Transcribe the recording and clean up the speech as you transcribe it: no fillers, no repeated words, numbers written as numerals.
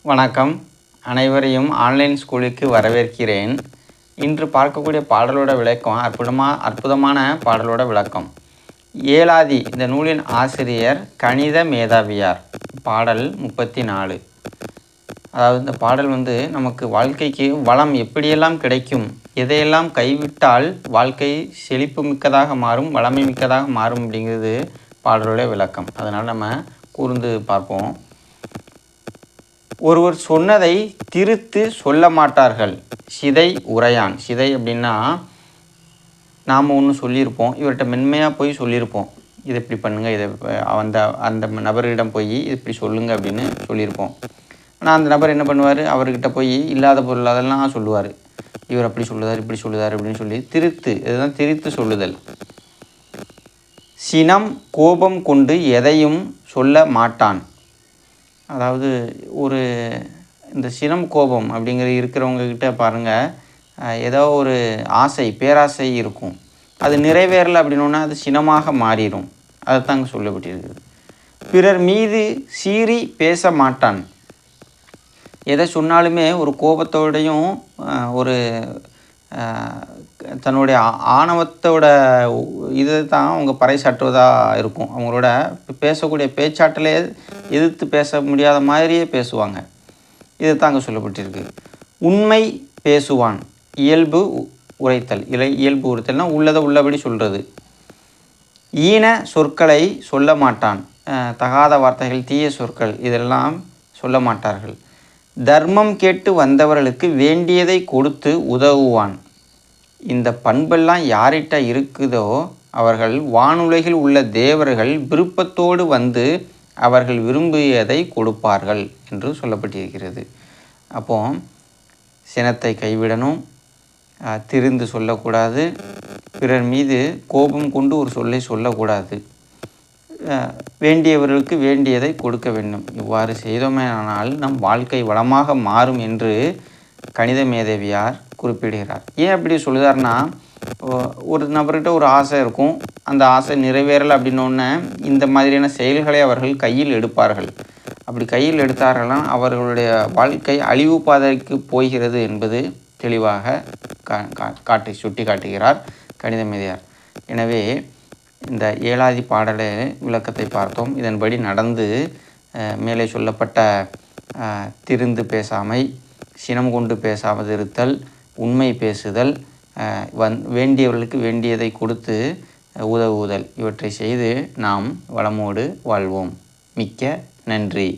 வணக்கம். அனைவரையும் ஆன்லைன் ஸ்கூலுக்கு வரவேற்கிறேன். இன்று பார்க்கக்கூடிய பாடலோட விளக்கம் அற்புதமான பாடலோட விளக்கம். ஏலாதி இந்த நூலின் ஆசிரியர் கணித மேதாவியார். பாடல் 34. அதாவது இந்த பாடல் நமக்கு வாழ்க்கைக்கு வளம் எப்படியெல்லாம் கிடைக்கும், எதையெல்லாம் கைவிட்டால் வாழ்க்கை செழிப்பு மிக்கதாக மாறும், வளமை மிக்கதாக மாறும் அப்படிங்கிறது பாடலோட விளக்கம். அதனால் நம்ம கூர்ந்து பார்ப்போம். ஒருவர் சொன்னதை திருத்து சொல்ல மாட்டார்கள். சிதை உரையான். சிதை அப்படின்னா நாம் ஒன்று சொல்லியிருப்போம், இவர்கிட்ட மென்மையாக போய் சொல்லியிருப்போம், இதை இப்படி பண்ணுங்கள், இதை அந்த நபரிடம் போய் இது இப்படி சொல்லுங்கள் அப்படின்னு சொல்லியிருப்போம். ஆனால் அந்த நபர் என்ன பண்ணுவார், அவர்கிட்ட போய் இல்லாத பொருள் அதெல்லாம் சொல்லுவார். இவர் அப்படி சொல்லுதார், இப்படி சொல்லுதார் அப்படின்னு சொல்லி திருத்து, இதுதான் திருத்து சொல்லுதல். சினம் கோபம் கொண்டு எதையும் சொல்ல மாட்டான். அதாவது இந்த சினம் கோபம் அப்படிங்கிறது இருக்கிறவங்கக்கிட்ட பாருங்கள், ஏதோ ஒரு ஆசை, பேராசை இருக்கும். அது நிறைவேறலை அப்படின்னா அது சினமாக மாறிடும். அதைத்தாங்க சொல்லப்பட்டிருக்குது. பிறர் மீது சீறி பேச மாட்டான். எதை சொன்னாலுமே ஒரு கோபத்தோடையும் ஒரு தன்னுடைய ஆணவத்தோட இதை தான் அவங்க பறைசாற்றுவதாக இருக்கும். அவங்களோட பேசக்கூடிய பேச்சாட்டிலே எதிர்த்து பேச முடியாத மாதிரியே பேசுவாங்க. இது தாங்க சொல்லப்பட்டிருக்கு. உண்மை பேசுவான். இயல்பு உரைத்தல். இயல்பு உரைத்தல்னால் உள்ளதை உள்ளபடி சொல்கிறது. ஈன சொற்களை சொல்ல மாட்டான். தகாத வார்த்தைகள், தீய சொற்கள் இதெல்லாம் சொல்ல மாட்டார்கள். தர்மம் கேட்டு வந்தவர்களுக்கு வேண்டியதை கொடுத்து உதவுவான். இந்த பண்பெல்லாம் யார்கிட்ட இருக்குதோ அவர்கள் வானுலகில் உள்ள தேவர்கள் விருப்பத்தோடு வந்து அவர்கள் விரும்பியதை கொடுப்பார்கள் என்று சொல்லப்பட்டிருக்கிறது. அப்போ சினத்தை கைவிடணும், திரிந்து சொல்லக்கூடாது, பிறர் மீது கோபம் கொண்டு ஒரு சொல்லை சொல்லக்கூடாது, வேண்டியவர்களுக்கு வேண்டியதை கொடுக்க வேண்டும். இவ்வாறு செய்தோமேயானால் நம் வாழ்க்கை வளமாக மாறும் என்று கணித மேதாவியார் குறிப்பிடுகிறார். ஏன் அப்படி சொல்லுதாருன்னா, ஒரு நபர்கிட்ட ஒரு ஆசை இருக்கும், அந்த ஆசை நிறைவேறலை அப்படின்னோடனே இந்த மாதிரியான செயல்களை அவர்கள் கையில் எடுப்பார்கள். அப்படி கையில் எடுத்தார்கள்னால் அவர்களுடைய வாழ்க்கை அழிவு பாதைக்கு போகிறது என்பது தெளிவாக சுட்டி காட்டுகிறார் கணித மேதையார். எனவே இந்த ஏலாதி பாடலை விளக்கத்தை பார்த்தோம். இதன்படி நடந்து மேலே சொல்லப்பட்ட திரிந்து பேசாமை, சினம் கொண்டு பேசாமல் இருத்தல், உண்மை பேசுதல், வேண்டியவர்களுக்கு வேண்டியதை கொடுத்து உதவுதல், இவற்றை செய்து நாம் வளமோடு வாழ்வோம். மிக்க நன்றி.